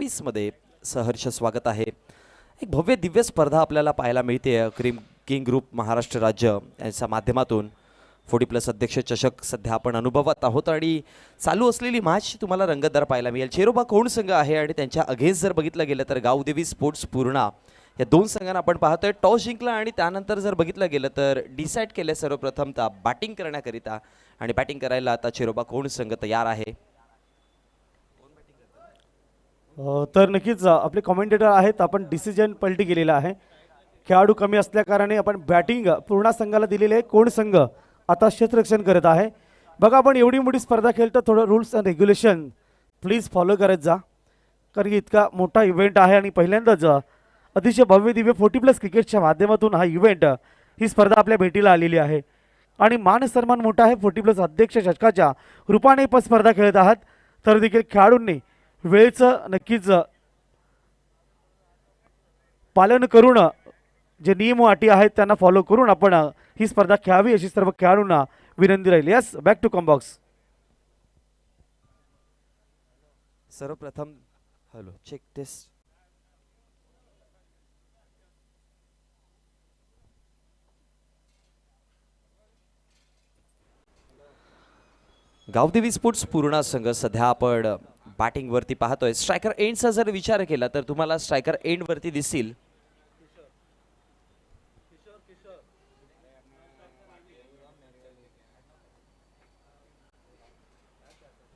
2024 मध्ये सहर्ष स्वागत आहे। एक भव्य दिव्य स्पर्धा आपल्याला पाहायला मिळते क्रीम किंग ग्रुप महाराष्ट्र राज्य यांच्या माध्यमातून 40+ अध्यक्ष चषक सध्या आपण अनुभवत आहोत आणि चालू असलेली मॅच तुम्हाला रंगतदार पाहायला मिळेल। चेरोबा कोण संघ आहे आणि त्यांच्या अगेन्स्ट जर बघितलं गेलं तर गावदेवी स्पोर्ट्स पूर्णा या दोन संघांना आपण पाहतोय टॉस जिंकला आणि त्यानंतर जर बघितलं गेलं तर डिसाइड केले सर्वप्रथमतः बॅटिंग करण्याकरिता आणि बॅटिंग करायला आता चेरोबा कोण संघ तयार आहे। तर नक्कीच आपले कमेंटेटर आहेत, आपण डिसिजन पलटी केलेला आहे। खेळाडू कमी असल्याकारणे आपण बॅटिंग पूर्ण संघाला दिलेले आहे। कोण संघ आता क्षेत्ररक्षण करत आहे। बघा आपण एवढी मोठी स्पर्धा खेळतो, थोडं rules and regulation please follow करत जा, कारण की इतका मोठा इव्हेंट आहे आणि पहिल्यांदाच अतिशय भव्य दिव्य 40+ क्रिकेटच्या माध्यमातून हा इव्हेंट ही स्पर्धा आपल्या भेटीला आलेली आहे आणि मान सन्मान मोठा आहे। 40+ अध्यक्ष चषकाच्या रूपाने पण स्पर्धा खेळत आहात, तर देखील खेळाडूंनी वेळेचं नक्कीच पालन करून जे नियम व अटी आहेत त्यांना फॉलो करून आपण ही स्पर्धा खेळावी अशी सर्व खेळाडूंना विनंती राहील। Yes, back to comm box. सर्वप्रथम hello check test. Gavdevi sports पूर्णा संघ सध्या आपण बॅटिंग वरती पाहतोय। स्ट्रायकर एंडचा जर विचार केला तर तुम्हाला स्ट्रायकर एंड वरती दिसतील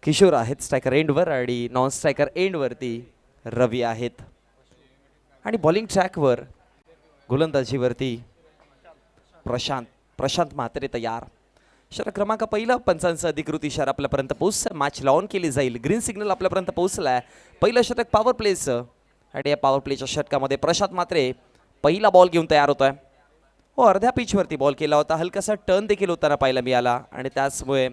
किशोर आहेत स्ट्रायकर एंड वर आणि नॉन स्ट्रायकर एंड वरती रवी आहेत आणि बॉलिंग ट्रॅक वर गोलंदाजीवरती प्रशांत म्हात्रे तयार। इशारा क्रमांक पहिला पंचांचा अधिकृत इशारा आपल्यापर्यंत पोहोचला, मॅच लॉन केली जाईल। ग्रीन सिग्नल आपल्यापर्यंत पोहोचलाय। पहिलं षटक पॉवर प्लेचं आणि या पॉवर प्लेच्या षटकामध्ये प्रशांत म्हात्रे पहिला बॉल घेऊन तयार होतोय। अर्ध्या पिचवरती बॉल केला होता, हलकासा टर्न देखील होताना पाहायला मिळाला आणि त्याचमुळे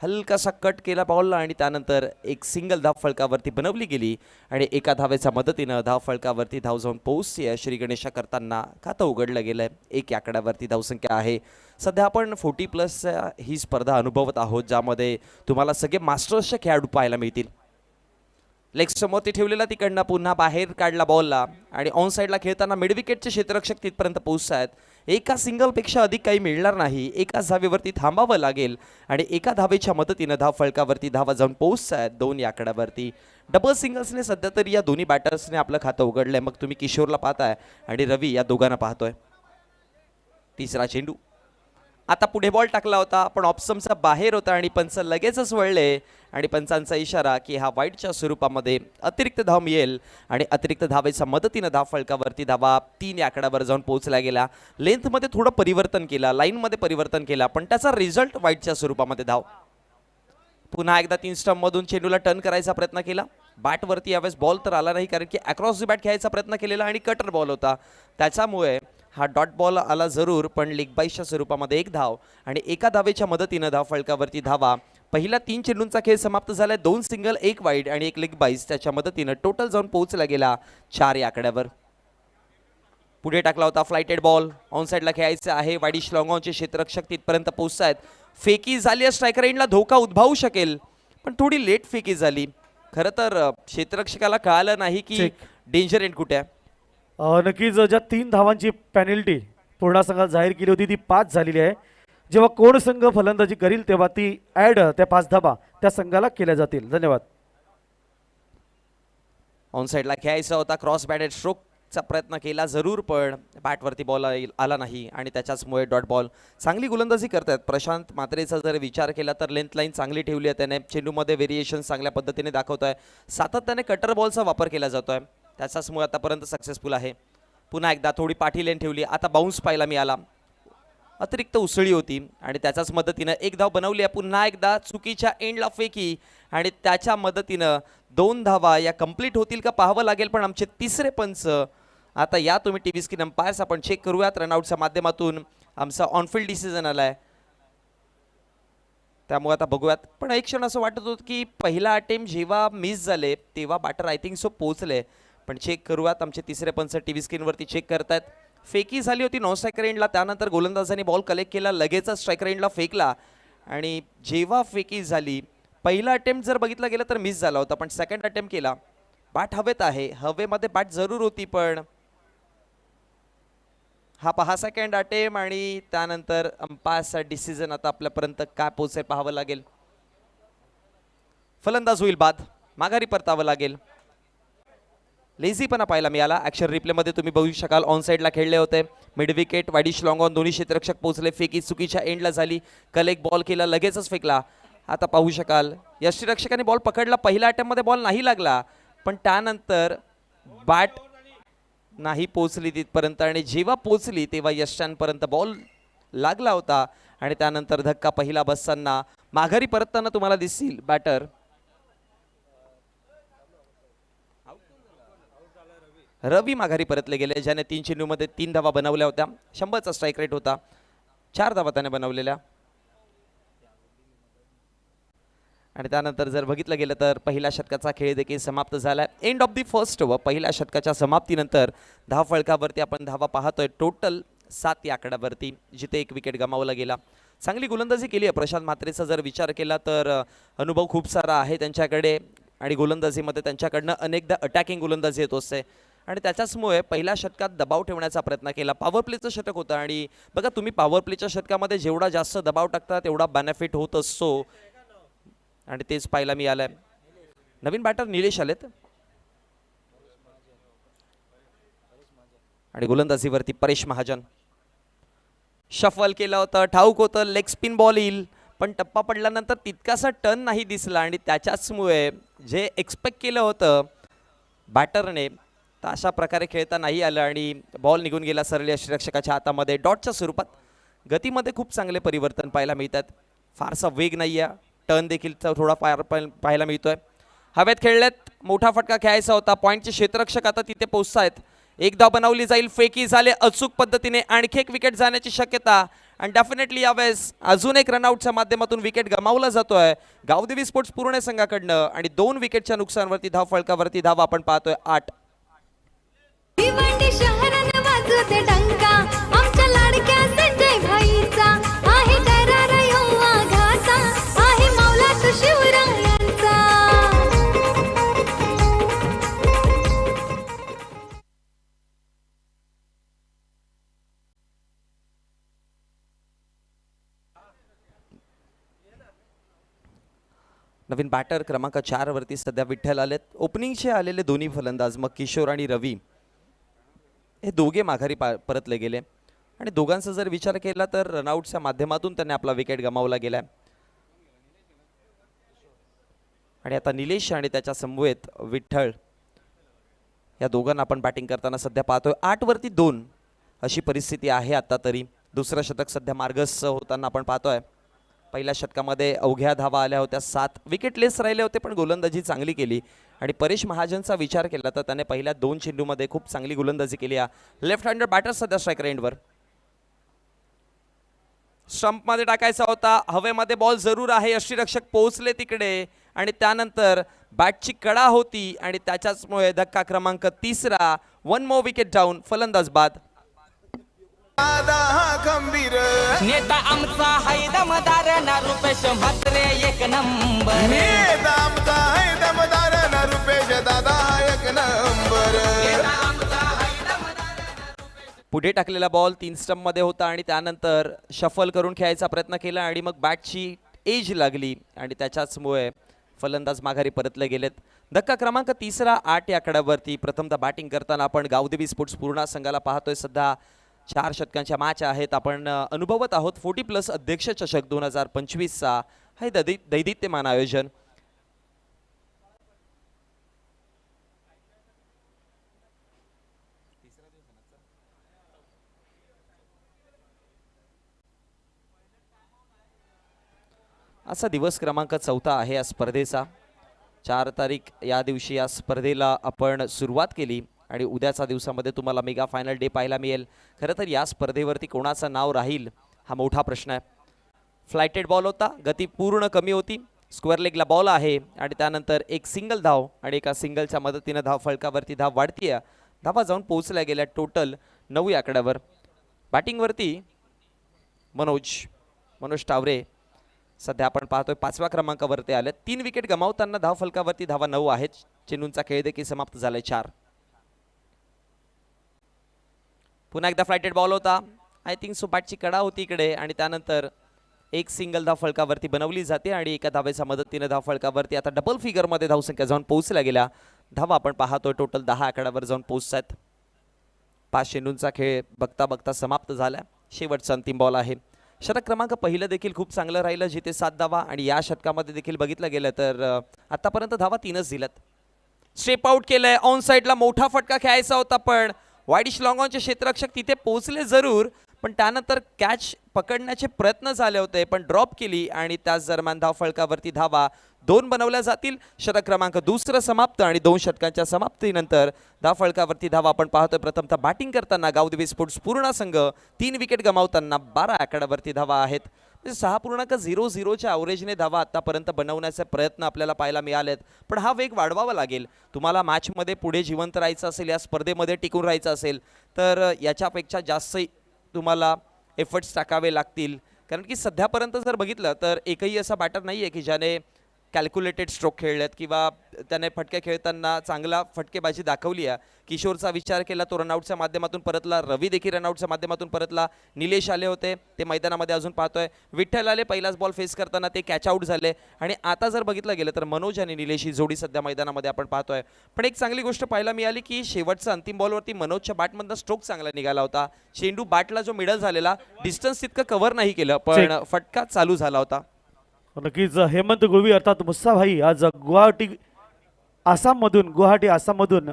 हलकासा कट केला बॉलला आणि त्यानंतर एक सिंगल धाव फलकावरती बनवली गेली आणि एका धावेच्या मदतीनं धाव फलकावरती धाव जाऊन पोहोचते। श्री गणेशा करताना खातं उघडलं गेलंय। एक या आकड्यावरती धावसंख्या आहे। सध्या आपण 40+ ही स्पर्धा अनुभवत आहोत, ज्यामध्ये तुम्हाला सगळे मास्टर्सचे खेळाडू पाहायला मिळतील। लेग समोरती ठेवलेला तिकडनं पुन्हा बाहेर काढला बॉलला आणि ऑन साईडला खेळताना मिड विकेटचे क्षेत्ररक्षक तिथपर्यंत पोहोचतायत। एका सिंगलपेक्षा अधिक काही मिळणार नाही, एकाच धावेवरती थांबावं लागेल आणि एका धावेच्या मदतीनं धाव फलकावरती धावा जाऊन पोहोचतायत। दोन या आकड्यावरती डबल सिंगल्सने सध्या तरी या दोन्ही बॅटर्सने आपलं खातं उघडलंय। मग तुम्ही किशोरला पाहताय आणि रवी या दोघांना पाहतोय। तिसरा चेंडू आता पुढे बॉल टाकला होता पण ऑप्शनचा बाहेर होता आणि पंच लगेचच वळले आणि पंचांचा इशारा की हा वाईडच्या स्वरूपामध्ये अतिरिक्त धाव मिळेल आणि अतिरिक्त धावेच्या मदतीनं धाव फलकावरती धावा 3 या आकड्यावर जाऊन पोहोचला गेला। लेंथमध्ये थोडं परिवर्तन केला, लाईनमध्ये परिवर्तन केला, पण त्याचा रिझल्ट वाईडच्या स्वरूपामध्ये धाव। पुन्हा एकदा 3 स्टंपमधून चेंडूला टर्न करायचा प्रयत्न केला। बॅटवरती यावेळेस बॉल तर आला नाही, कारण की अक्रॉस द बॅट खेळायचा प्रयत्न केलेला आणि कटर बॉल होता, त्याच्यामुळे हा डॉट बॉल आला जरूर, पण लेग बाईसच्या स्वरूपामध्ये एक धाव आणि एका धावेच्या मदतीनं धाव फलकावरती धावा। पहिला 3 चेंडूंचा खेळ समाप्त झालाय। 2 सिंगल, 1 वाईड आणि 1 लेग बाईस, त्याच्या मदतीनं टोटल जाऊन पोहोचला गेला 4 या आकड्यावर। पुढे टाकला होता फ्लाइटेड बॉल, ऑन साईडला खेळायचं आहे। वाईडिश लॉंग ऑनचे क्षेत्ररक्षक तिथपर्यंत पोहोचतायत। फेकी झाली, स्ट्रायकर एंडला धोका उद्भवू शकेल, पण थोडी लेट फेकी झाली। खरं तर क्षेत्ररक्षकाला कळालं नाही की डेंजर एंड कुठे आहे। नक्कीच ज्या 3 धावांची पेनल्टी पूर्णा संघात जाहीर केली होती ती 5 झालेली आहे। जेव्हा कोण संघ फलंदाजी करील तेव्हा ती ऍड त्या 5 धावा त्या संघाला केल्या जातील। धन्यवाद। ऑन साईडला खेळायचा होता, क्रॉस बॅटेड स्ट्रोकचा प्रयत्न केला जरूर, पण बॅटवरती बॉल आला नाही आणि त्याच्याचमुळे डॉट बॉल। चांगली गोलंदाजी करतात प्रशांत म्हात्रेचा जर विचार केला तर लेंथ लाईन चांगली ठेवली आहे त्याने। चेंडूमध्ये व्हेरिएशन चांगल्या पद्धतीने दाखवतोय, सातत्याने कटर बॉलचा वापर केला जातोय, त्याचाचमुळे आतापर्यंत सक्सेसफुल आहे। पुन्हा एकदा थोडी पाठी लेन ठेवली, आता बाउन्स पाहायला मिळाला, अतिरिक्त उसळी होती आणि त्याच्याच मदतीनं एक धाव बनवली आहे। पुन्हा एकदा चुकीच्या एंडला फेकी आणि त्याच्या मदतीनं 2 धावा या कंप्लीट होतील का पाहावं लागेल, पण आमचे तिसरे पंच आता या तुम्ही टीव्ही स्क्रीन अंपायर्स आपण चेक करूयात। रनआउटच्या माध्यमातून आमचा ऑनफिल्ड डिसिजन आलाय, त्यामुळे आता बघूयात। पण एक क्षण असं वाटत होतं की पहिला अटेम्प्ट जेव्हा मिस झाले तेव्हा बॅटर आय थिंक सो पोहोचले, पण चेक करूयात। आमचे तिसरे पंच टीव्ही स्क्रीनवरती चेक करतायत। फेकी झाली होती नॉन स्ट्रायकर एंडला, त्यानंतर गोलंदाजाने बॉल कलेक्ट केला, लगेच स्ट्रायकर एंडला फेकला आणि जेव्हा फेकी झाली पहिला अटेम्प्ट जर बघितला गेला तर मिस झाला होता, पण सेकंड अटेम्प्ट केला बॅट हवेत आहे, हवेमध्ये बॅट जरूर होती, पण हा पहा सेकंड अटेम आणि त्यानंतर अंपायरचा डिसिजन आता आपल्यापर्यंत काय पोहोचेल पाहावं लागेल. फलंदाज होईल बाद, माघारी परतावं लागेल. लेझीपणा पाहायला मिळाला. ऍक्शन रिप्लेमध्ये तुम्ही बघू शकाल ऑन साईडला खेळले होते. Mid wicket widish long on दोन्ही क्षेत्ररक्षक पोहोचले. फेकी चुकीच्या एंडला झाली. कलेक्ट बॉल केला, लगेचच फेकला. आता पाहू शकाल यष्टीरक्षकाने बॉल पकडला. पहिल्या अटेम्प्टमध्ये बॉल नाही लागला, पण त्यानंतर बॅट नाही पोचली तिथपर्यंत आणि जेव्हा पोचली तेव्हा यशांपर्यंत बॉल लागला होता आणि त्यानंतर धक्का पहिला बसताना माघारी परतताना तुम्हाला दिसतील बॅटर. रवी माघारी परतले गेले, ज्याने 3 चेंडूमध्ये 3 धावा बनवल्या होत्या. 100चा स्ट्राईक रेट होता. 4 धावा त्याने बनवलेल्या. आणि त्यानंतर जर बघितलं गेलं तर पहिल्या षटकाचा खेळ देखील समाप्त झाला. End of the first over. पहिल्या षटकाच्या समाप्तीनंतर धाव फळकावरती आपण धावा पाहतोय टोटल 7 या आकड्यावरती, जिथे 1 विकेट गमावला गेला. चांगली गोलंदाजी केली आहे प्रशांत म्हात्रेचा जर विचार केला तर अनुभव खूप सारा आहे त्यांच्याकडे आणि गोलंदाजीमध्ये त्यांच्याकडनं अनेकदा अटॅकिंग गोलंदाजी येत असते आणि त्याच्याचमुळे पहिल्या षटकात दबाव ठेवण्याचा प्रयत्न केला. पॉवर प्लेचं षटक होतं आणि बघा तुम्ही पॉवर प्लेच्या षटकामध्ये जेवढा जास्त दबाव टाकता तेवढा बेनिफिट होत असतो आणि तेच पाहायला मिळालंय. नवीन बॅटर निलेश आलेत आणि गोलंदाजीवरती परेश महाजन. शफल केलं होतं, ठाऊक होतं लेग स्पिन बॉल येईल, पण टप्पा पडल्यानंतर तितकासा टर्न नाही दिसला आणि त्याच्याचमुळे जे एक्सपेक्ट केलं होतं बॅटरने तर अशा प्रकारे खेळता नाही आलं आणि बॉल निघून गेला सरळ यष्टीरक्षकाच्या हातामध्ये. डॉटच्या स्वरूपात गतीमध्ये खूप चांगले परिवर्तन पाहायला मिळतात. फारसा वेग नाही आहे, टर्न देखील थोडा पाहायला मिळतोय. हवेत खेळलेत, मोठा फटका खेळायचा होता. पॉईंटचे क्षेत्ररक्षक आता तिथे पोहोचतायत. एक धाव बनवली जाईल, फेकी झाले अचूक पद्धतीने. आणखी एक विकेट जाण्याची शक्यता आणि डेफिनेटली यावेळेस अजून एक रनआउटच्या माध्यमातून विकेट गमावला जातोय गावदेवी स्पोर्ट्स पुणे संघाकडनं आणि 2 विकेटच्या नुकसानवरती धाव फळकावरती धाव आपण पाहतोय 8. शहराने वाजवते डंका आमच्या लाडक्या संजय भाईचा आहे दरारा युवा घाचा आहे मौलाच शिवरायांचा. नवीन बॅटर क्रमांक 4 वरती सध्या विठ्ठल आलेत. ओपनिंगचे आलेले दोन्ही फलंदाज मग किशोर आणि रवी हे दोघे माघारी परतले गेले आणि दोघांचा जर विचार केला तर रनआउटच्या माध्यमातून त्यांनी आपला विकेट गमावला गेलाय. आणि आता निलेश आणि त्याच्या समवेत विठ्ठल या दोघांना आपण बॅटिंग करताना सध्या पाहतोय. 8 वरती 2 अशी परिस्थिती आहे आता तरी. दुसरं शतक सध्या मार्गस्थ होताना आपण पाहतोय. पहिल्या षटकामध्ये अवघ्या धावा आल्या होत्या, 7 विकेटलेस राहिले होते, पण गोलंदाजी चांगली केली. आणि परेश महाजनचा विचार केला तर त्याने पहिल्या 2 चेंडूमध्ये खूप चांगली गोलंदाजी केली. लेफ्ट हँडर बॅटर सध्या स्ट्राईक रेंजवर. स्टंपमध्ये टाकायचा होता, हवेमध्ये बॉल जरूर आहे. यष्टीरक्षक पोहोचले तिकडे आणि त्यानंतर बॅटची कडा होती आणि त्याच्याचमुळे धक्का क्रमांक 3. 1 मोर विकेट डाऊन, फलंदाज बाद. नेता आमचा हाय दमदार ना रुपेश म्हात्रे एक नंबर. नेता आमचा हाय दमदार ना रुपेश दादा एक नंबर. पुढे टाकलेला बॉल 3 स्टंप मध्ये होता आणि त्यानंतर शफल करून खेळायचा प्रयत्न केला आणि मग बॅटची एज लागली आणि त्याच्याचमुळे फलंदाज माघारी परतले गेलेत. धक्का क्रमांक 3 8 या आकड्यावरती. प्रथमतः बॅटिंग करताना आपण गावदेवी स्पोर्ट्स पूर्णा संघाला पाहतोय. सध्या 4 षटकांच्या मॅच आहेत. आपण अनुभवत आहोत 40+ अध्यक्ष चषक 2025चा हे दैदिप्यमान आयोजन. असा दिवस क्रमांक 4 आहे या स्पर्धेचा. 4 तारीख या दिवशी या स्पर्धेला आपण सुरुवात केली आणि उद्याच्या दिवसामध्ये तुम्हाला मेगा फायनल डे पाहायला मिळेल. खरं तर या स्पर्धेवरती कोणाचं नाव राहील हा मोठा प्रश्न आहे. फ्लायटेड बॉल होता, गती पूर्ण कमी होती, स्क्वेअर लेगला बॉल आहे आणि त्यानंतर एक सिंगल धाव आणि एका सिंगलच्या मदतीने धाव फळकावरती धाव वाढतीये. धावा जाऊन पोहोचल्या गेल्या टोटल 9 या आकड्यावर. बॅटिंगवरती मनोज टावरे सध्या आपण पाहतोय 5व्या क्रमांकावरती आले. 3 विकेट गमावताना धाव फलकावरती धावा 9 आहेत. चेंडूंचा खेळ देखील समाप्त झालाय 4. पुन्हा एकदा फ्लायटेड बॉल होता. आय थिंक सो बॅटची कडा होती इकडे आणि त्यानंतर एक सिंगल धाव फलकावरती बनवली जाते आणि एका धावेच्या मदतीने धाव फलकावरती आता डबल फिगरमध्ये धावसंख्या जाऊन पोहोचल्या गेल्या. धावा आपण पाहतोय टोटल 10 आकड्यावर जाऊन पोहोचत. 5 चेंडूंचा खेळ बघता बघता समाप्त झाला. शेवटचा अंतिम बॉल आहे. षटक क्रमांक पहिलं देखील खूप चांगलं राहिलं जिथे 7 धावा आणि या षटकामध्ये देखील बघितलं गेलं तर आतापर्यंत धावा 3च दिल्यात. स्टेप आउट केलंय. ऑन साईडला मोठा फटका खेळायचा होता पण वाईडिश लॉंग ऑनचे क्षेत्ररक्षक तिथे पोहोचले जरूर पण त्यानंतर कॅच पकडण्याचे प्रयत्न झाले होते पण ड्रॉप केली आणि त्याच दरम्यान धाव फलकावरती धावा 2 बनवल्या जातील. षटक क्रमांक दुसरं समाप्त आणि 2 षटकांच्या समाप्तीनंतर धाव फलकावरती धावा आपण पाहतोय. प्रथमतः बॅटिंग करताना गावदेवी स्पोर्ट्स पूर्ण संघ 3 विकेट गमावताना 12 आकड्यावरती धावा आहेत. 6.00च्या ॲव्हरेजने धावा आतापर्यंत बनवण्याचे प्रयत्न आपल्याला पाहायला मिळालेत पण हा वेग वाढवावा लागेल. तुम्हाला मॅचमध्ये पुढे जिवंत राहायचं असेल या स्पर्धेमध्ये टिकून राहायचं असेल तर याच्यापेक्षा जास्त तुम्हाला एफर्ट्स टाकावे लागतील कारण की सध्यापर्यंत जर बघितलं तर एकही असा बॅटर नाही आहे की ज्याने कॅल्क्युलेटेड स्ट्रोक खेळलेत किंवा त्याने फटके खेळताना चांगला फटकेबाजी दाखवली आहे. किशोरचा विचार केला तो रनआउटच्या माध्यमातून परतला. रवी देखील रनआउटच्या माध्यमातून परतला. निलेश आले होते ते मैदानामध्ये अजून पाहतोय. विठ्ठल आले पहिलाच बॉल फेस करताना ते कॅच आउट झाले आणि आता जर बघितलं गेलं तर मनोज आणि निलेश ही जोडी सध्या मैदानामध्ये आपण पाहतोय. पण एक चांगली गोष्ट पाहायला मिळाली की शेवटचा अंतिम बॉलवरती मनोजच्या बॅटमधनं स्ट्रोक चांगला निघाला होता. चेंडू बॅटला जो मिडल झालेला डिस्टन्स तितकं कव्हर नाही केलं पण फटका चालू झाला होता. नक्कीच हेमंत गुळवी अर्थात मुस्सा भाई आज गुवाहाटी आसाममधून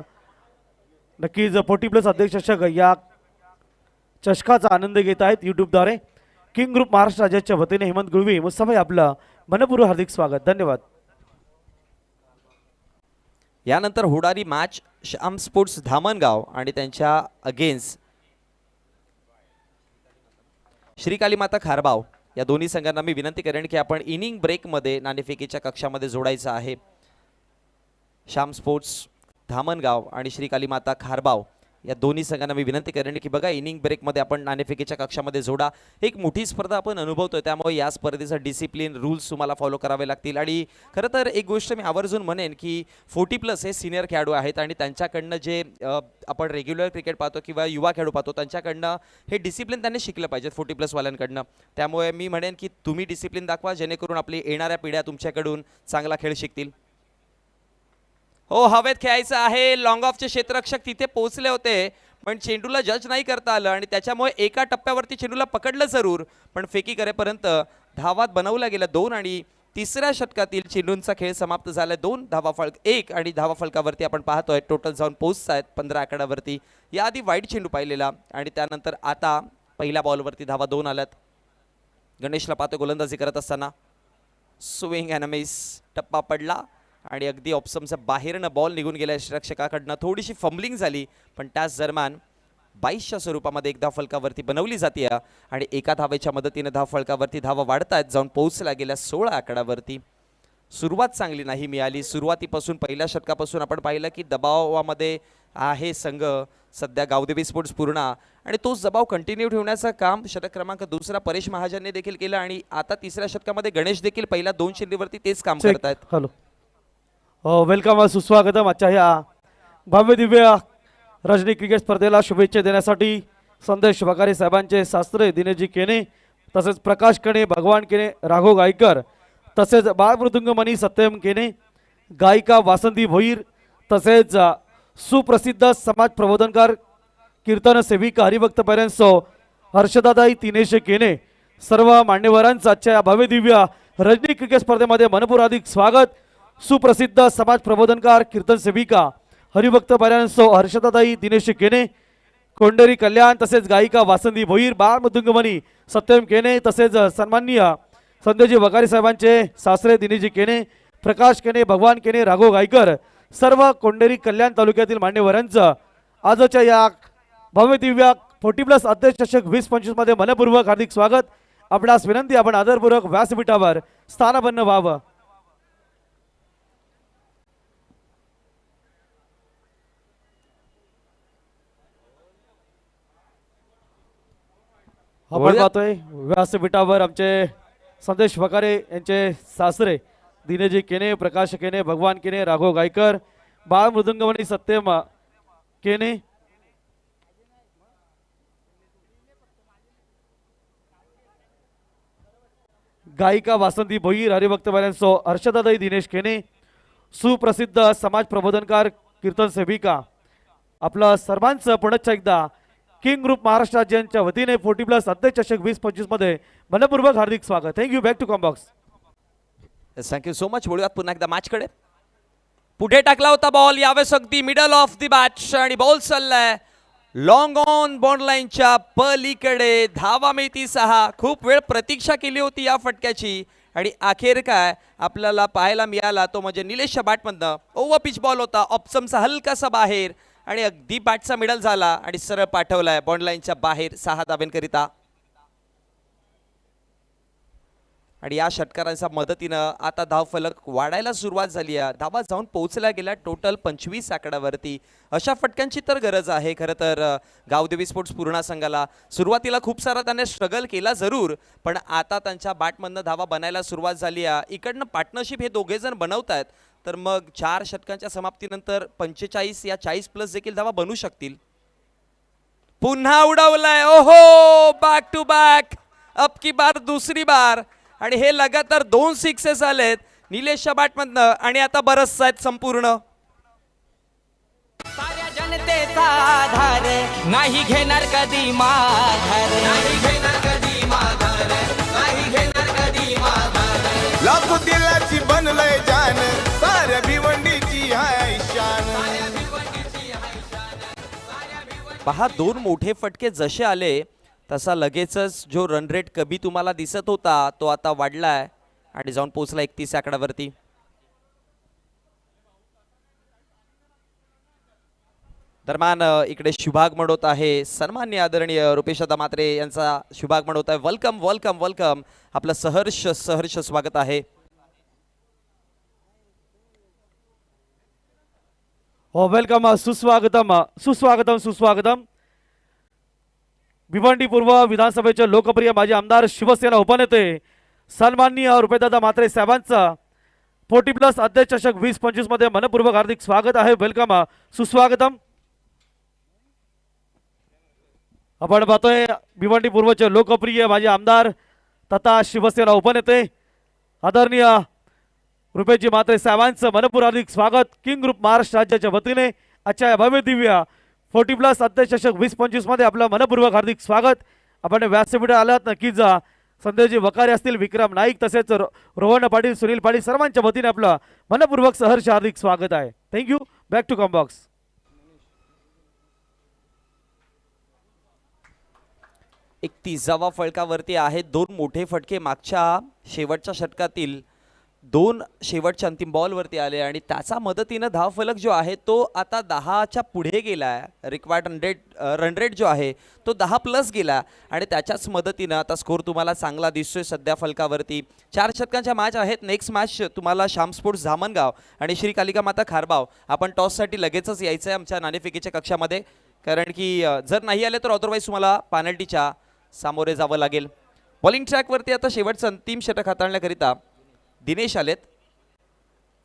नक्कीच 40+ अध्यक्ष चषक या चषकाचा आनंद घेत आहेत यूट्यूबद्वारे. किंग ग्रुप महाराष्ट्र राज्याच्या वतीने हेमंत गुळवी मुस्सा भाई आपलं मनपूर्वक हार्दिक स्वागत. धन्यवाद. यानंतर होणारी मॅच श्याम स्पोर्ट्स धामणगाव आणि त्यांच्या अगेन्स्ट श्रीकाली माता खारबाव या दोन्ही संघांना मी विनंती करेन की आपण इनिंग ब्रेकमध्ये नाणेफेकीच्या कक्षामध्ये जोडायचं आहे. श्याम स्पोर्ट्स धामणगाव आणि श्रीकाली माता खारबाव या दोन्ही संघांना मी विनंती करेन की बघा इनिंग ब्रेकमध्ये आपण नाणेफेकीच्या कक्षामध्ये जोडा. एक मोठी स्पर्धा आपण अनुभवतोय त्यामुळे या स्पर्धेचा डिसिप्लिन रूल्स तुम्हाला फॉलो करावे लागतील आणि खरं तर एक गोष्ट मी आवर्जून म्हणेन की 40+ हे सिनियर खेळाडू आहेत आणि त्यांच्याकडनं जे आपण रेग्युलर क्रिकेट पाहतो किंवा युवा खेळाडू पाहतो त्यांच्याकडनं हे डिसिप्लिन त्यांनी शिकलं पाहिजे 40+ वाल्यांकडनं. त्यामुळे मी म्हणेन की तुम्ही डिसिप्लिन दाखवा जेणेकरून आपली येणाऱ्या पिढ्या तुमच्याकडून चांगला खेळ शिकतील. हो हवेत खेळायचं आहे. लॉंग ऑफचे क्षेत्ररक्षक तिथे पोहोचले होते पण चेंडूला जज नाही करता आलं आणि त्याच्यामुळे एका टप्प्यावरती चेंडूला पकडलं जरूर पण फेकी करेपर्यंत धावात बनवल्या गेल्या 2 आणि तिसऱ्या षटकातील चेंडूंचा खेळ समाप्त झाला. 2 धावा फलक 1 आणि धावा फलकावरती आपण पाहतोय टोटल जाऊन पोहोचत आहेत 15 आकड्यावरती. याआधी वाईट चेंडू पाहिलेला आणि त्यानंतर आता पहिल्या बॉलवरती धावा 2 आल्यात. गणेशला पाहतोय गोलंदाजी करत असताना स्विंग अँड मिस टप्पा पडला आणि अगदी ऑप्शनच्या बाहेरनं बॉल निघून गेल्या रक्षकाकडनं थोडीशी फंबलिंग झाली पण त्याच दरम्यान 22च्या स्वरूपामध्ये एक धाव फलकावरती बनवली जाते आणि एका धावेच्या मदतीने धाव फलकावरती धावा वाढतायत जाऊन पोहोचल्या गेल्या 16 आकड्यावरती. सुरुवात चांगली नाही मिळाली. सुरुवातीपासून पहिल्या षटकापासून आपण पाहिलं की दबावामध्ये आहे संघ सध्या गावदेवी स्पोर्ट्स पूर्णा आणि तोच दबाव कंटिन्यू ठेवण्याचं काम षटक क्रमांक 2 परेश महाजनने देखील केलं आणि आता तिसऱ्या षटकामध्ये गणेश देखील पहिल्या 2 चेंडूवरती तेच काम करतायत. हॅलो वेलकम सुस्वागतम आजच्या ह्या भव्य दिव्य रजनी क्रिकेट स्पर्धेला शुभेच्छा देण्यासाठी संदेश वकारे साहेबांचे शास्त्रे दिनेशजी केने तसेच प्रकाश कणे भगवान केने राघव गायकर तसेच बाळमृदुंगमणी सत्यम केने गायिका वासंती भोईर तसेच सुप्रसिद्ध समाज प्रबोधनकार कीर्तन सेविका हरिभक्त पेरेंट्स हर्षदादाई दिनेश केने सर्व मान्यवरांचं आजच्या या भव्य दिव्य रजनी क्रिकेट स्पर्धेमध्ये मनपूर्वक हार्दिक स्वागत. सुप्रसिद्ध समाज प्रबोधनकार कीर्तन सेविका हरिभक्त पारायणसो हर्षदाताई दिनेश केने कोंडेरी कल्याण तसेच गायिका वासंती भोईर बाळमृदुंगमणी सत्यम केने तसेच सन्माननीय संदेशजी वकारे साहेबांचे सासरे दिनेशजी केने प्रकाश केने भगवान केने राघव गायकर सर्व कोंडेरी कल्याण तालुक्यातील मान्यवरांचं आजच्या या भव्य दिव्य 40+ अध्यक्ष चषक 2025 मध्ये मनपूर्वक हार्दिक स्वागत. आपणास विनंती आपण आदरपूर्वक व्यासपीठावर स्थानबद्ध व्हावं. आपण पाहतोय व्यासपीठावर आमचे संदेश वकारे यांचे सासरे दिनेशजी केने प्रकाश केने भगवान केने राघव गायकर बाळ मृदुंगमणी सत्यम केने, गायिका वासंती भोईर, हरिभक्त बाल्यांसो हर्षदादाई दिनेश केने, सुप्रसिद्ध समाज प्रबोधनकार कीर्तन सेविका. आपलं सर्वांचं पुनश्च एकदा किंग ग्रुप महाराष्ट्र राज्यांच्या वतीने 40+ अध्यक्ष चषक 2025 मध्ये मनपूर्वक हार्दिक स्वागत. Thank you. Back to Combox. Thank you so much. बोलूयात पुन्हा एकदा मॅचकडे. पुढे टाकला होता बॉल, यावेळेस अगदी मिडल ऑफ दी बॅच आणि बॉल चाललाय लॉंग ऑन बॉन्ड लाईनच्या पलीकडे. धावा मिळती 6. खूप वेळ प्रतीक्षा केली होती या फटक्याची आणि अखेर काय आपल्याला पाहायला मिळाला तो म्हणजे निलेशच्या बॅटमधनं ओव्हर पिच बॉल होता, ऑप्शनचा हलकासा बाहेर आणि अगदी बॅटचा मिडल झाला आणि सरळ पाठवलाय बॉन्ड लाईनच्या बाहेर 6 धाब्यांकरिता. आणि या षटकारांच्या मदतीनं आता धावफलक वाढायला सुरुवात झाली आहे. धावा जाऊन पोहोचल्या गेल्या टोटल 25 आकड्यावरती. अशा फटक्यांची तर गरज आहे खरं तर गावदेवी स्पोर्ट्स पूर्णा संघाला. सुरुवातीला खूप सारा त्याने स्ट्रगल केला जरूर, पण आता त्यांच्या बॅटमधनं धावा बनायला सुरुवात झाली आहे. इकडनं पार्टनरशिप हे दोघे जण बनवत आहेत, तर मग 4 षटकांच्या समाप्तीनंतर 45 या 40+ देखील धावा बनू शकतील. पुन्हा उडवलाय, ओहो, बॅक टू बॅक, अब की बार दुसरी बार. आणि हे लगातार 2 सिक्सेस आलेत निलेशच्या बॅटमधनं आणि आता बरंच आहेत संपूर्ण. साऱ्या जनतेचा आधार नाही घेणार कधी माघार, नाही घेणार कधी माघार, नाही घेणार कधी माघार. लाखो दिलाची बनलंय जान, साऱ्या भिवंडीची हाय शान. पहा 2 मोठे फटके जसे आले तसा लगेचच जो रन रेट कमी तुम्हाला दिसत होता तो आता वाढलाय आणि जाऊन पोहोचला 31 आकड्यावरती. दरम्यान इकडे शुभाग म्हणत आहे सन्मान्य आदरणीय रुपेशदा मात्रे यांचा शुभाग म्हणत आहे वेलकम वेलकम वेलकम. आपलं सहर्ष सहर्ष स्वागत आहे. हो, वेलकम, सुस्वागतम सुस्वागतम सुस्वागतम. भिवंडी पूर्व विधानसभेचे लोकप्रिय माजी आमदार शिवसेना उपनेते सन्माननीय रुपेशदा मात्रे साहेबांचा 40+ अध्यक्ष चषक 2025 मध्ये मनपूर्वक हार्दिक स्वागत आहे. वेलकम, सुस्वागतम. आपण पाहतोय भिवंडी पूर्वचे लोकप्रिय माजी आमदार तथा शिवसेना उपनेते आदरणीय रुपेशजी मात्रे साहेबांचं मनपूर्वक हार्दिक स्वागत किंग ग्रुप महाराष्ट्र राज्याच्या वतीने आजच्या या भव्य दिव्य 40+ अध्यक्ष चषक 2025 मध्ये आपलं मनपूर्वक हार्दिक स्वागत. आपण व्यासपीठावर आलात नक्कीच. संदेशजी वकारे असतील, विक्रम नाईक, तसेच रोहन पाटील, सुनील पाटील, सर्वांच्या वतीने आपलं मनपूर्वक सहर्ष हार्दिक स्वागत आहे. थँक्यू. Back to Combox. एक 30वा फळकावरती आहेत 2 मोठे फटके मागच्या शेवटच्या षटकातील 2 शेवटच्या अंतिम बॉलवरती आले आणि त्याचा मदतीनं धावफलक जो आहे तो आता 10च्या पुढे गेला आहे. रिक्वायर्ड रन रेट जो आहे तो 10+ गेला आणि त्याच्याच मदतीनं आता स्कोर तुम्हाला चांगला दिसतोय सध्या फलकावरती. 4 षटकांच्या मॅच आहेत. नेक्स्ट मॅच तुम्हाला श्याम स्पोर्ट्स धामणगाव आणि श्री कालिका माता खारबाव. आपण टॉससाठी लगेचच यायचं आहे आमच्या नाणेफेकीच्या कक्षामध्ये, कारण की जर नाही आले तर अदरवाईज तुम्हाला पेनल्टीच्या सामोरे जावं लागेल. बॉलिंग ट्रॅकवरती आता शेवटचं अंतिम षटक हाताळण्याकरिता दिनेश आलेत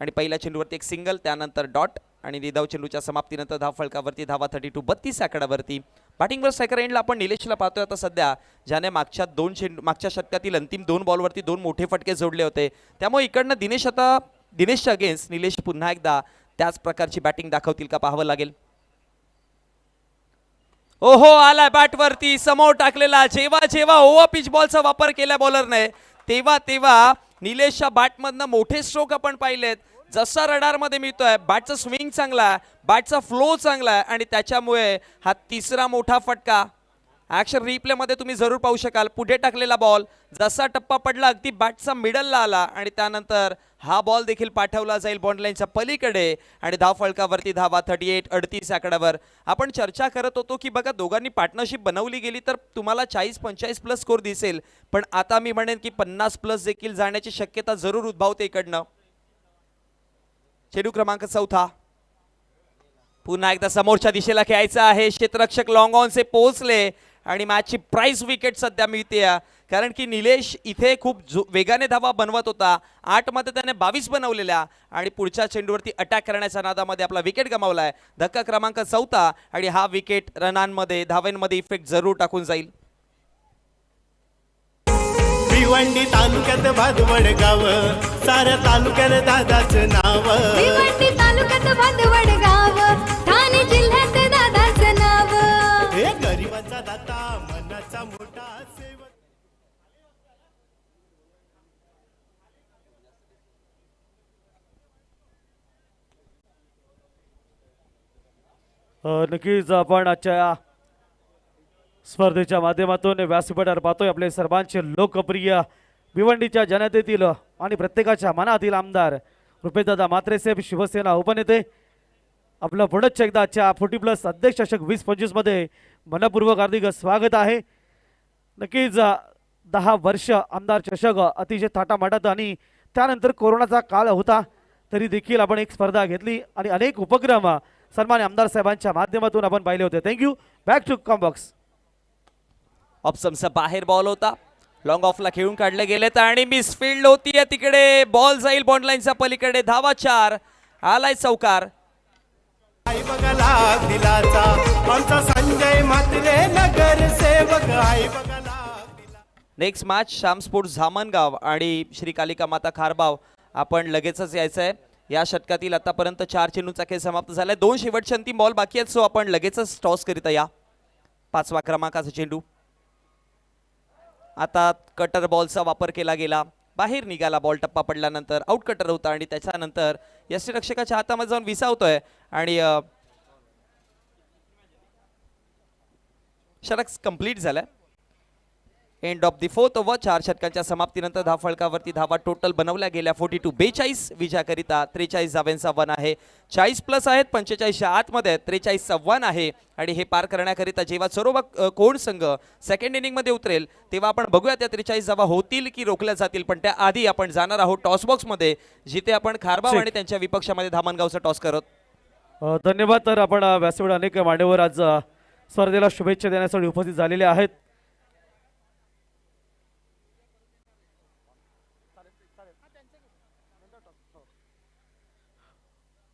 आणि पहिल्या चेंडूवरती एक सिंगल, त्यानंतर डॉट आणि निधाव चेंडूच्या समाप्तीनंतर धाव फलकावरती धावा 32 आकड्यावरती. बॅटिंगवर स्ट्रायकर एंडला आपण निलेशला पाहतोय आता सध्या, ज्याने मागच्या षटकातील अंतिम 2 बॉलवरती 2 मोठे फटके जोडले होते. त्यामुळे इकडनं दिनेशच्या अगेन्स्ट निलेश पुन्हा एकदा त्याच प्रकारची बॅटिंग दाखवतील का पाहावं लागेल. ओहो, आला बॅटवरती समोर टाकलेला. जेव्हा ओव्हर पिच बॉलचा वापर केला बॉलरने तेव्हा निलेशच्या बॅटमधनं मोठे स्ट्रोक आपण पाहिलेत. जसा रडारमध्ये मिळतोय, बॅटचा स्विंग चांगला आहे, बॅटचा फ्लो चांगला आहे आणि त्याच्यामुळे हा 3रा मोठा फटका ॲक्शन रिप्लेमध्ये तुम्ही जरूर पाहू शकाल. पुढे टाकलेला बॉल जसा टप्पा पडला अगदी बॅटचा मिडलला आला आणि त्यानंतर हा बॉल देखील पाठवला जाईल बॉन्ड लाईनच्या पलीकडे आणि धाव फलकावरती धावा 38 आकड्यावर. आपण चर्चा करत होतो की बघा दोघांनी पार्टनरशिप बनवली गेली तर तुम्हाला 40-45+ स्कोर दिसेल, पण आता मी म्हणेन की 50+ देखील जाण्याची शक्यता जरूर उद्भवते इकडनं. चेंडू क्रमांक 4 पुन्हा एकदा समोरच्या दिशेला खेळायचा आहे. क्षेत्ररक्षक लॉंग ऑन से पोहोचले आणि मॅचची प्राइस विकेट सध्या मिळते, कारण की निलेश इथे खूप वेगाने धावा बनवत होता. 8 मध्ये त्याने 22 बनवलेल्या आणि पुढच्या चेंडूवरती अटॅक करण्याच्या नादामध्ये आपला विकेट गमावलाय. धक्का क्रमांक 4 आणि हा विकेट रनांमध्ये धावांमध्ये इफेक्ट जरूर टाकून जाईल. भिवंडी तालुक्यात भादवड गाव, साऱ्या तालुक्यात दादाचं नाव. भिवंडी तालुक्यात भादवड गाव, ठाणे जिल्ह्यात दादाचं नाव. हे गरिबांचा दाता, मनाचा मोठा सेवक. नक्कीच आपण आजच्या स्पर्धेच्या माध्यमातून व्यासपीठावर पाहतोय आपले सर्वांचे लोकप्रिय भिवंडीच्या जनतेतील आणि प्रत्येकाच्या मनातील आमदार रुपेशदादा म्हात्रे साहेब, शिवसेना उपनेते. आपलं पुनश्च एकदा आजच्या 40+ अध्यक्ष चषक 2025 मध्ये मनपूर्वक हार्दिक स्वागत आहे. नक्कीच 10 वर्ष आमदार चषक अतिशय थाटामाटात आणि त्यानंतर कोरोनाचा काळ होता तरी देखील आपण एक स्पर्धा घेतली आणि अनेक उपक्रम सन्मान्य आमदार साहेबांच्या माध्यमातून आपण पाहिले होते. थँक्यू. Back to commbox. ऑप्शनचा बाहेर बॉल होता, लॉंग ऑफला खेळून काढले गेलेत आणि मिसफिल्ड होतीये तिकडे. बॉल जाईल बॉन्ड लाईनच्या पलीकडे. धावा 4, आलाय चौकार. आई बघा लाख दिलाचा, आमचा संजय म्हात्रे नगर सेवक. आई बघा लाख दिला. Next match Shyam sports Dhamangaon आणि श्री कालिका माता खारबाव. आपण लगेचच यायचं आहे. या षटकातील आतापर्यंत 4 चेंडूंचा खेळ समाप्त झालाय. 2 शेवटचे अंतिम बॉल बाकी आहेत, सो आपण लगेचच टॉस करीत या. 5व्या क्रमांकाचा चेंडू. आता कटर बॉलचा वापर केला गेला, बाहेर निघाला बॉल. टप्पा पडल्यानंतर आउट कटर होता आणि त्याच्यानंतर यष्टीरक्षकाच्या हातामध्ये जाऊन विसावतोय आणि षटक कंप्लीट झालाय. End of the 4th over. 4 षटकांच्या समाप्तीनंतर धावफलकावरती धावा टोटल बनवल्या गेल्या 42-42. विजयाकरिता 43 धावांचा वन आहे. 40+ आहेत, 45च्या आतमध्ये 43चा वन आहे आणि हे पार करण्याकरिता जेव्हा सर्व कोण संघ सेकंड इनिंगमध्ये उतरेल तेव्हा आपण बघूया त्या 43 धावा होतील की रोखल्या जातील. पण त्याआधी आपण जाणार आहोत टॉस बॉक्समध्ये, जिथे आपण खारबाव आणि त्यांच्या विपक्षामध्ये धामणगावचा टॉस करत. धन्यवाद. तर आपण व्यासपीठ अनेक मान्यवर आज स्पर्धेला शुभेच्छा देण्यासाठी उपस्थित झालेले आहेत.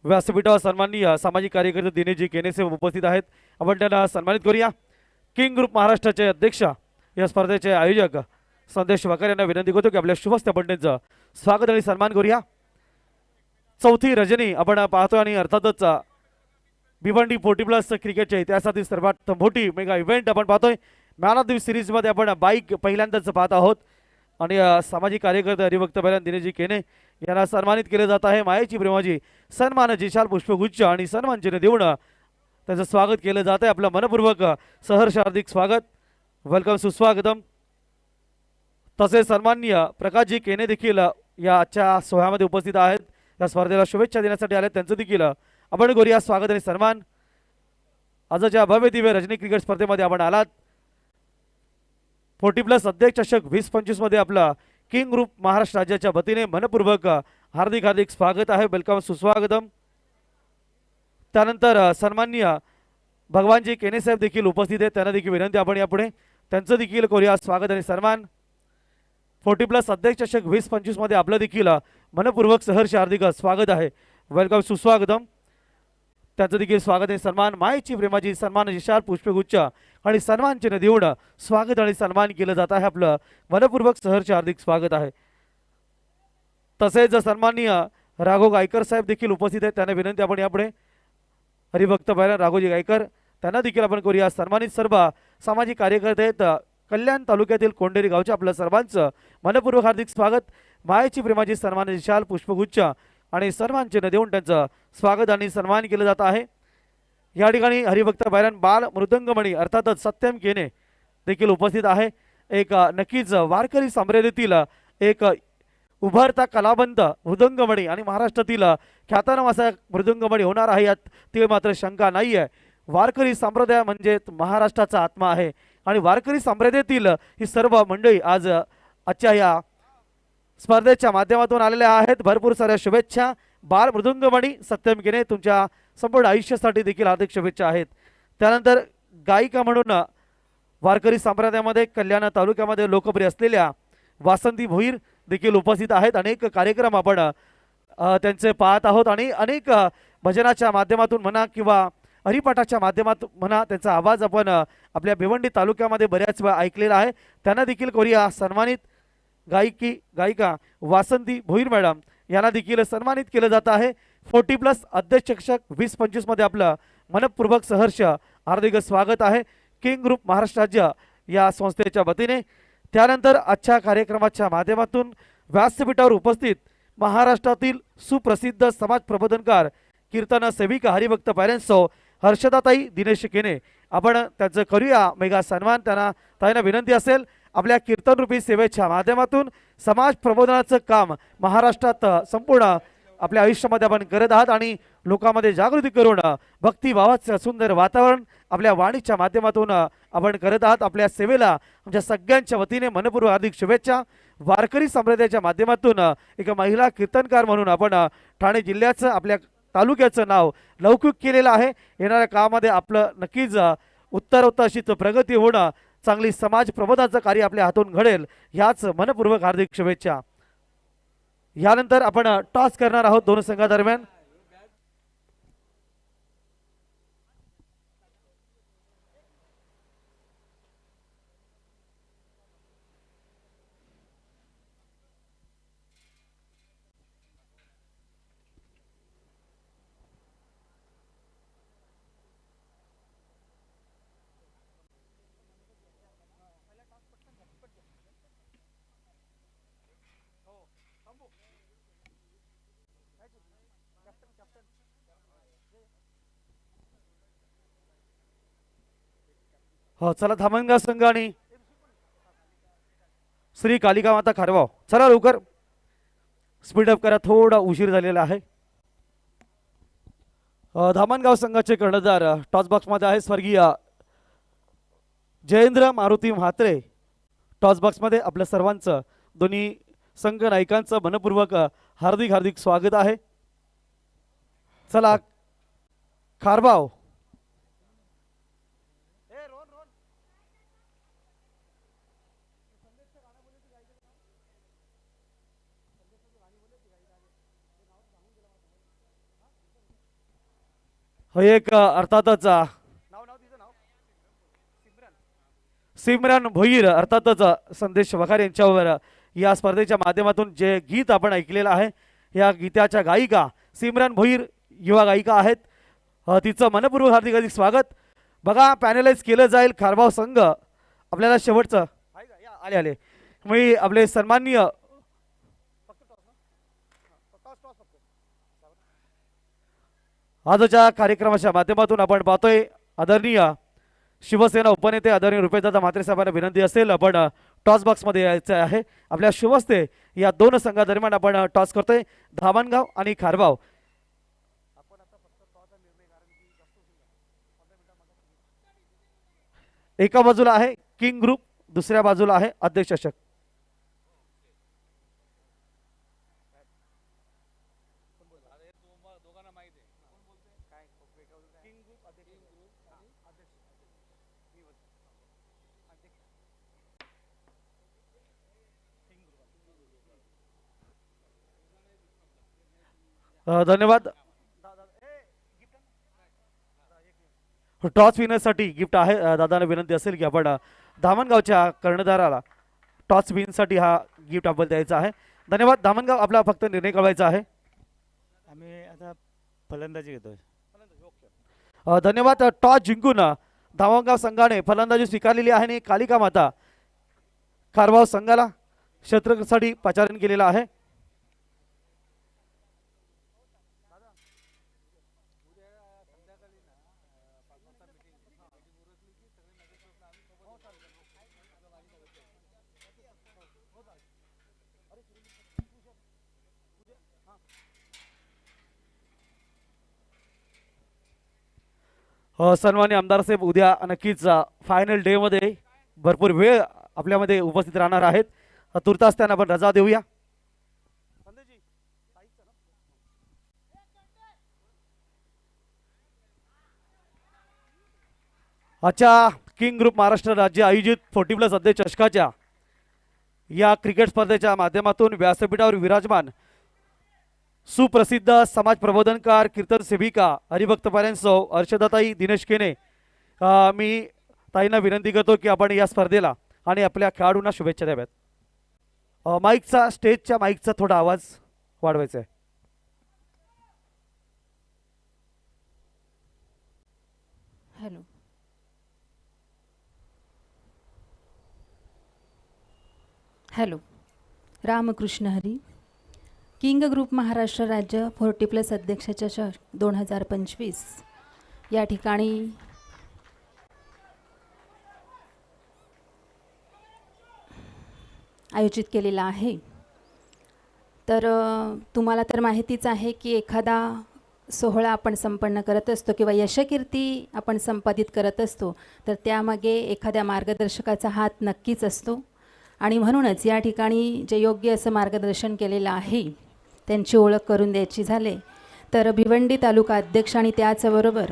व्यासपीठावर सन्माननीय सामाजिक कार्यकर्ते दिनेशजी केनेसे उपस्थित आहेत. आपण त्यांना सन्मानित करूया. किंग ग्रुप महाराष्ट्राचे अध्यक्ष, या स्पर्धेचे आयोजक संदेश वाकर यांना विनंती करतो की आपल्या शुभस्थ पंडितचं स्वागत आणि सन्मान करूया. 4थी रजनी आपण पाहतोय आणि अर्थातच भिवंडी 40+ क्रिकेटच्या इतिहासातील सर्वात मोठी मेगा इव्हेंट आपण पाहतोय. मॅन ऑफ द सिरीजमध्ये आपण बाईक पहिल्यांदाच पाहत आहोत आणि सामाजिक कार्यकर्ते हरिभक्त बैलान दिनेशजी केने यांना सन्मानित केले जात आहे. मायेची प्रेमाची सन्मान जिशाल पुष्पगुच्छ आणि सन्मान चिन्ह देऊन त्याचं स्वागत केलं जात आहे. आपलं मनपूर्वक सहर्ष हार्दिक स्वागत, वेलकम, सुस्वागतम. तसेच सन्माननीय प्रकाशजी केने देखील या आजच्या सोहळ्यामध्ये उपस्थित आहेत. या स्पर्धेला शुभेच्छा देण्यासाठी आले, त्यांचं देखील आपण करूया स्वागत आणि सन्मान. आजच्या भव्य दिव्य रजनी क्रिकेट स्पर्धेमध्ये आपण आलात. 40+ अध्यक्ष चषक 2025 मध्ये आपला किंग ग्रुप महाराष्ट्र राज्याच्या वतीने मनपूर्वक हार्दिक हार्दिक स्वागत आहे, वेलकम, सुस्वागतम. त्यानंतर सन्माननीय भगवानजी केने साहेब देखील उपस्थित आहेत, त्यांना देखील विनंती आपण यापुढे त्यांचं देखील करूया स्वागत आणि सन्मान. 40+ अध्यक्ष चषक 2025 मध्ये आपलं देखील मनपूर्वक सहर्ष हार्दिक स्वागत आहे, वेलकम, सुस्वागतम. त्यांचं देखील स्वागत आणि सन्मान. मायेची प्रेमाची सन्मान विशाल पुष्पगुच्छ आणि सन्मान चिन्ह देऊन स्वागत आणि सन्मान केलं जात आहे. आपलं मनपूर्वक सहर्ष हार्दिक स्वागत आहे. तसेच सन्माननीय राघव गायकर साहेब देखील उपस्थित आहेत, त्यांना विनंती आपण यापुढे हरिभक्त बैलान राघोजी गायकर त्यांना देखील आपण करूया सन्मानित. सर्व सामाजिक कार्यकर्ते आहेत कल्याण तालुक्यातील कोंडेरी गावचे, आपलं सर्वांचं मनपूर्वक हार्दिक स्वागत. मायेची प्रेमाची सन्मान विशाल पुष्पगुच्छ आणि सन्मान चिन्ह देऊन त्यांचं स्वागत आणि सन्मान केलं जात आहे. या ठिकाणी हरिभक्त बैलान बाल मृदंगमणी अर्थातच सत्यम केने देखील उपस्थित आहे. एक नक्कीच वारकरी संप्रदायातील एक उभारता कलावंत मृदंगमणी आणि महाराष्ट्रातील ख्यातनाम असा मृदंगमणी होणार आहे, यात ती मात्र शंका नाही आहे. वारकरी संप्रदाय म्हणजे महाराष्ट्राचा आत्मा आहे आणि वारकरी संप्रदायातील ही सर्व मंडळी आज आजच्या या स्पर्धेच्या माध्यमातून आलेल्या आहेत. भरपूर साऱ्या शुभेच्छा. बाल मृदुंगमणी सत्यम केने तुमच्या संपूर्ण आयुष्यासाठी देखील हार्दिक शुभेच्छा आहेत. त्यानंतर गायिका म्हणून वारकरी संप्रदायामध्ये कल्याण तालुक्यामध्ये लोकप्रिय असलेल्या वासंती भोईर देखील उपस्थित आहेत. अनेक कार्यक्रम आपण त्यांचे पाहत आहोत आणि अनेक भजनाच्या माध्यमातून म्हणा किंवा हरिपाठाच्या माध्यमातून म्हणा त्यांचा आवाज आपण आपल्या भिवंडी तालुक्यामध्ये बऱ्याच वेळा ऐकलेला आहे. त्यांना देखील करूया सन्मानित. गायिका वासंती भोईर मॅडम यांना देखील सन्मानित केलं जात आहे. 40+ अध्यक्ष शिक्षक 20-25 मध्ये आपलं मनपूर्वक सहर्ष हार्दिक स्वागत आहे किंग ग्रुप महाराष्ट्र राज्य या संस्थेच्या वतीने. त्यानंतर आजच्या कार्यक्रमाच्या माध्यमातून व्यासपीठावर उपस्थित महाराष्ट्रातील सुप्रसिद्ध समाज प्रबोधनकार कीर्तन सेविका हरिभक्त पॅरेंट्सो हर्षदाताई दिनेश केने आपण त्यांचं करूया मेगा सन्मान. ताईंना विनंती असेल आपल्या कीर्तनरूपी सेवेच्या माध्यमातून समाज प्रबोधनाचं काम महाराष्ट्रात संपूर्ण आपल्या आयुष्यामध्ये आपण करत आहात आणि लोकांमध्ये जागृती करून भक्तिभावाचं सुंदर वातावरण आपल्या वाणीच्या माध्यमातून आपण करत आहात. आपल्या सेवेला आमच्या सगळ्यांच्या वतीने मनपूर्वक हार्दिक शुभेच्छा. वारकरी संप्रदायाच्या माध्यमातून एक महिला कीर्तनकार म्हणून आपण ठाणे जिल्ह्याचं आपल्या तालुक्याचं नाव लौकिक केलेलं आहे. येणाऱ्या काळामध्ये आपलं नक्कीच उत्तरोत्तर अशीच प्रगती होणं, चांगली समाज प्रबोधनाचं कार्य आपल्या हातून घडेल ह्याच मनपूर्वक हार्दिक शुभेच्छा. यानंतर आपण टॉस करणार आहोत दोन संघादरम्यान. हो चला धामणगाव संघ आणि श्री कालिका माता खारवाव चला लवकर स्पीडअप करा, थोडा उशीर झालेला आहे. धामणगाव संघाचे कर्णधार टॉस बॉक्समध्ये आहे स्वर्गीय जयेंद्र मारुती म्हात्रे. टॉस बॉक्समध्ये आपल्या सर्वांचं दोन्ही संघ नायकांचं मनपूर्वक हार्दिक हार्दिक स्वागत आहे. चला खारवाव हो एक अर्थातच सिमरन भोईर अर्थातच संदेश वखार यांच्यावर या स्पर्धेच्या माध्यमातून जे गीत आपण ऐकलेलं आहे या गीताच्या गायिका सिमरन भोईर युवा गायिका आहेत. तिचं मनपूर्वक हार्दिक हार्दिक स्वागत. बघा पॅनलाइज केलं जाईल खारवाव संघ आपल्याला शेवटचं आले आले मी आपले सन्माननीय आजच्या कार्यक्रमाच्या माध्यमातून आपण पाहतोय आदरणीय शिवसेना उपनेते आदरणीय रुपेशदादा म्हात्रे साहेबांना विनंती असेल आपण टॉस बॉक्समध्ये यायचं आहे. आपल्या शिवस्ते या दोन संघादरम्यान आपण टॉस करतोय धामणगाव आणि खारवाव. एका बाजूला आहे किंग ग्रुप, दुसऱ्या बाजूला आहे अध्यक्ष चषक. धन्यवाद. टॉस विनरसाठी गिफ्ट आहे. दादांना विनंती असेल की आपण धामणगावच्या कर्णधाराला टॉस विनसाठी हा गिफ्ट आपण द्यायचा आहे. धन्यवाद. धामणगाव आपला फक्त निर्णय कळवायचा आहे. आम्ही आता फलंदाजी घेतोय. धन्यवाद. टॉस जिंकून धामणगाव संघाने फलंदाजी स्वीकारलेली आहे आणि कालिका माता खारवाव संघाला क्षेत्रसाठी पाचारण केलेला आहे. सन्मान्य आमदार साहेब उद्या नक्कीच फायनल डे मध्ये भरपूर वेळ आपल्यामध्ये उपस्थित राहणार आहेत. तुर्तास त्यांना आपण रजा देऊया. आजच्या किंग ग्रुप महाराष्ट्र राज्य आयोजित 40+ अध्यक्ष चषकाच्या या क्रिकेट स्पर्धेच्या माध्यमातून व्यासपीठावर विराजमान सुप्रसिद्ध समाज प्रबोधनकार कीर्तन सेविका हरिभक्त पाऱ्यांसो अर्षदाताई दिनेश केने, मी ताईंना विनंती करतो की आपण या स्पर्धेला आणि आपल्या खेळाडूंना शुभेच्छा द्याव्यात. माईकचा स्टेजच्या माईकचा थोडा आवाज वाढवायचा आहे. Hello. Hello. Ramakrishna Hari. King group Maharashtra राज्य 40+ अध्यक्ष चषक 2025 या ठिकाणी आयोजित केलेला आहे. तर तुम्हाला तर माहितीच आहे की एखादा सोहळा आपण संपन्न करत असतो किंवा यशकीर्ती आपण संपादित करत असतो तर त्यामागे एखाद्या मार्गदर्शकाचा हात नक्कीच असतो. आणि म्हणूनच या ठिकाणी जे योग्य असं मार्गदर्शन केलेलं आहे त्यांची ओळख करून द्यायची झाले तर भिवंडी तालुका अध्यक्ष आणि त्याचबरोबर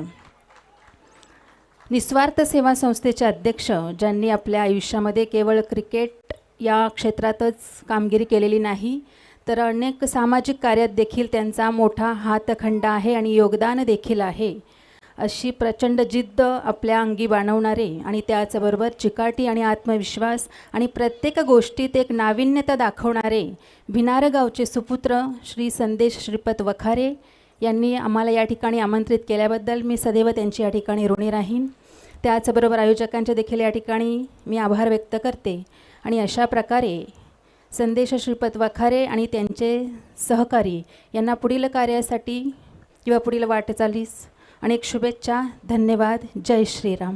निस्वार्थ सेवा संस्थेचे अध्यक्ष ज्यांनी आपल्या आयुष्यामध्ये केवळ क्रिकेट या क्षेत्रातच कामगिरी केलेली नाही तर अनेक सामाजिक कार्यात देखील त्यांचा मोठा हातखंडा आहे आणि योगदान देखील आहे. अशी प्रचंड जिद्द आपल्या अंगी बाणवणारे आणि त्याचबरोबर चिकाटी आणि आत्मविश्वास आणि प्रत्येक गोष्टीत एक नाविन्यता दाखवणारे भिनार गावचे सुपुत्र श्री संदेश श्रीपत वखारे यांनी आम्हाला या ठिकाणी आमंत्रित केल्याबद्दल मी सदैव त्यांची या ठिकाणी ऋणी राहीन. त्याचबरोबर आयोजकांचे देखील या ठिकाणी मी आभार व्यक्त करते. आणि अशा प्रकारे संदेश श्रीपत वखारे आणि त्यांचे सहकारी यांना पुढील कार्यासाठी किंवा पुढील वाटचालीस अनेक शुभेच्छा. धन्यवाद. जय श्रीराम.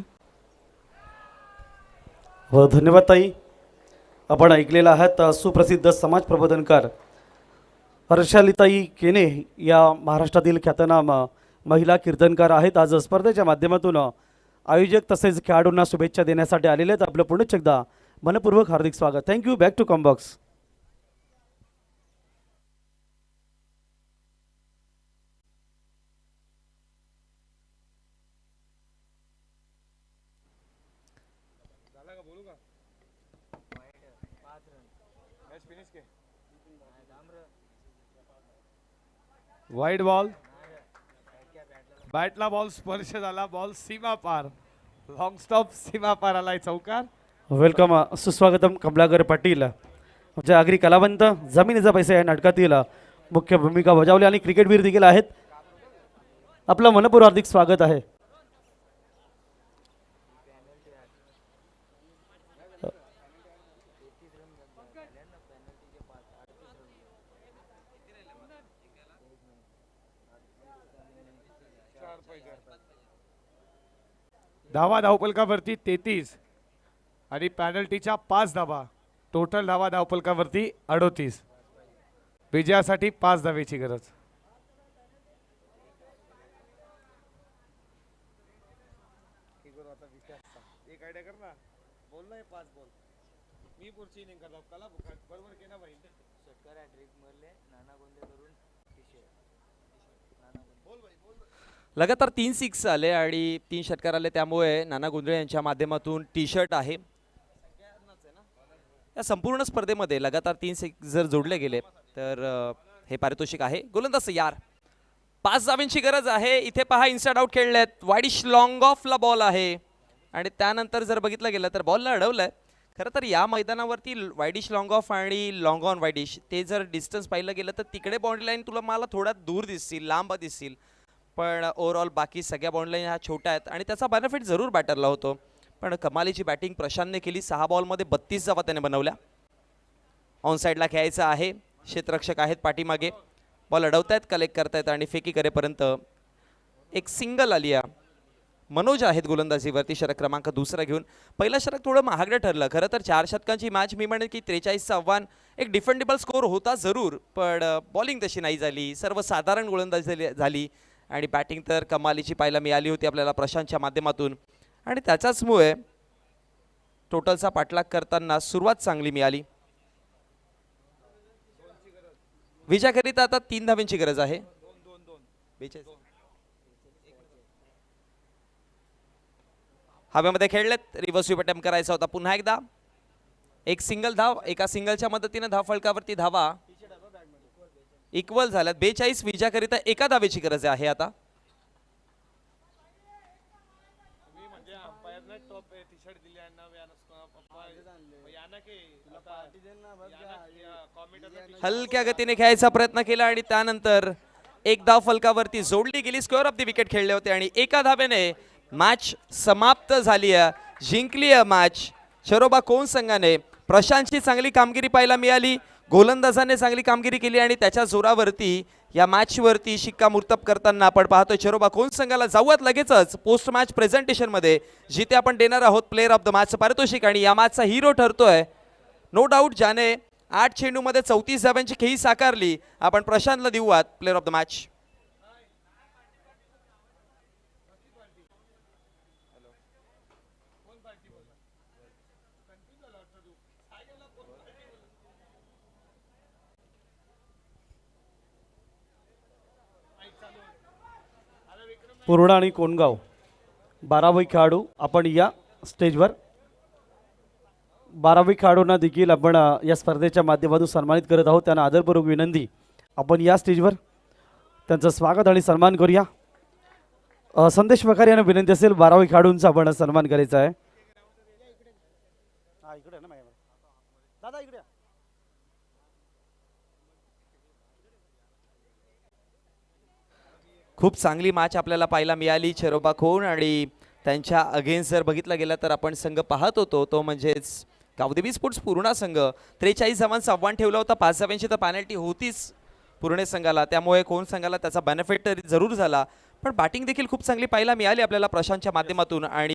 धन्यवाद ताई. आपण ऐकलेला आहात सुप्रसिद्ध समाज प्रबोधनकार हर्षालीताई केने या महाराष्ट्रातील ख्यातनाम महिला कीर्तनकार आहेत. आज स्पर्धेच्या माध्यमातून आयोजक तसेच खेळाडूंना शुभेच्छा देण्यासाठी आलेले आहेत. आपलं पुन्हा एकदा मनपूर्वक हार्दिक स्वागत. Thank you. Back to commbox. Wide ball, बॅटला बॉल स्पर्श झाला, बॉल सीमा पार, लॉंग स्टॉप सीमा पार आलाय चौकार. वेलकम, सुस्वागतम कमलाकर पाटील. आमचे आगरी कलावंत जमिनीचा पैसा या नाटकातील मुख्य भूमिका बजावली आणि क्रिकेटवीर देखील आहेत. आपलं मनपूर्वक हार्दिक स्वागत आहे. धावा धावपलकावरती 33 आणि पॅनल्टीच्या 5 धावा. टोटल धावा धावपलकावरती 38. विजयासाठी 5 धावेची गरज. लगातार 3 सिक्स आले आणि 3 षटकार आले, त्यामुळे नाना गुंजळे यांच्या माध्यमातून टी शर्ट आहे. या संपूर्ण स्पर्धेमध्ये लगातार 3 सिक्स जर जोडले गेले तर हे पारितोषिक आहे. गोलंदाज यार 5 धावांची गरज आहे. इथे पहा इन्साइड आउट खेळलेत. वाईडिश लॉंग ऑफला बॉल आहे आणि त्यानंतर जर बघितलं गेलं तर बॉलला अडवलंय. खरं तर या मैदानावरती वाईडिश लॉंग ऑफ आणि लॉंग ऑन वाईडिश ते जर डिस्टन्स पाहिलं गेलं तर तिकडे बाउंड्री लाईन तुला मला थोडा दूर दिसतील, लांब दिसतील, पण ओव्हरऑल बाकी सगळ्या बाउंड्री ह्या छोट्या आहेत आणि त्याचा बेनिफिट जरूर बॅटरला होतो. पण कमालीची बॅटिंग प्रशांतने केली. 6 बॉलमध्ये 32 धावा त्याने बनवल्या. ऑन साईडला खेळायचं आहे. क्षेत्ररक्षक आहेत पाठीमागे. बॉल अडवतायत, कलेक्ट करतायत आणि फेकी करेपर्यंत एक सिंगल आली आहे. मनोज आहेत गोलंदाजीवरती षटक क्रमांक 2 घेऊन. पहिलं षटक थोडं महागडं ठरलं. खरं तर 4 षटकांची मॅच मी म्हणेन की 43चं आव्हान एक डिफेंडेबल स्कोर होता जरूर, पण बॉलिंग तशी नाही झाली. सर्वसाधारण गोलंदाजी झाली आणि बॅटिंग तर कमालीची पाहायला मिळाली होती आपल्याला प्रशांतच्या माध्यमातून आणि त्याच्याचमुळे टोटलचा पाठलाग करताना सुरुवात चांगली मिळाली. विजयाकरिता आता 3 धावांची गरज आहे. हवेमध्ये खेळलेत. रिव्हर्स स्वीप अटेम्प्ट करायचा होता पुन्हा एकदा. एक सिंगल धाव, एका सिंगलच्या मदतीने धाव फलकावरती धावा इक्वल झाल्यात. 42 विजयाकरिता एका धावेची गरज आहे आता. हलक्या गतीने खेळायचा प्रयत्न केला आणि त्यानंतर एक धाव फलकावरती जोडली गेली. स्क्वेअर ऑफ द विकेट खेळले होते आणि एका धावेने मॅच समाप्त झाली आहे. जिंकली आहे मॅच शरोबा कोण संघाने. प्रशांतची चांगली कामगिरी पाहायला मिळाली. गोलंदाजाने चांगली कामगिरी केली आणि त्याच्या जोरावरती या मॅचवरती शिक्कामोर्तब करताना आपण पाहतोय शरोबा कोण संघाला. जाऊयात लगेचच पोस्ट मॅच प्रेझेंटेशन मध्ये, जिथे आपण देणार आहोत प्लेअर ऑफ द मॅच पारितोषिक. आणि या मॅचचा हिरो ठरतोय नो डाऊट ज्याने 8 चेंडूमध्ये 34 धाव्यांची खेळी साकारली. आपण प्रशांतला देऊयात player of the match. Purna आणि कोणगाव 12वे खेळाडू आपण या स्टेजवर. 12वे खेळाडूंना देखील आपण या स्पर्धेच्या माध्यमातून सन्मानित करत आहोत. त्यांना आदरपूर्वक विनंती आपण या स्टेजवर त्यांचं स्वागत आणि सन्मान करूया. संदेश वखारे यांना विनंती असेल 12वे खेळाडूंचा आपण सन्मान करायचा आहे. खूप चांगली मॅच आपल्याला पाहायला मिळाली. शरोबा खोन आणि त्यांच्या अगेन्स्ट जर बघितलं गेलं तर आपण संघ पाहत होतो तो म्हणजेच गावदेवी स्पोर्ट्स पूर्णा संघ. 43 धावांचं आव्हान ठेवलं होतं. 5 धावांची तर पॅनल्टी होतीच पूर्णे संघाला, त्यामुळे कोण संघाला त्याचा बेनिफिट तरी जरूर झाला. पण बॅटिंग देखील खूप चांगली पाहायला मिळाली आपल्याला प्रशांतच्या माध्यमातून. आणि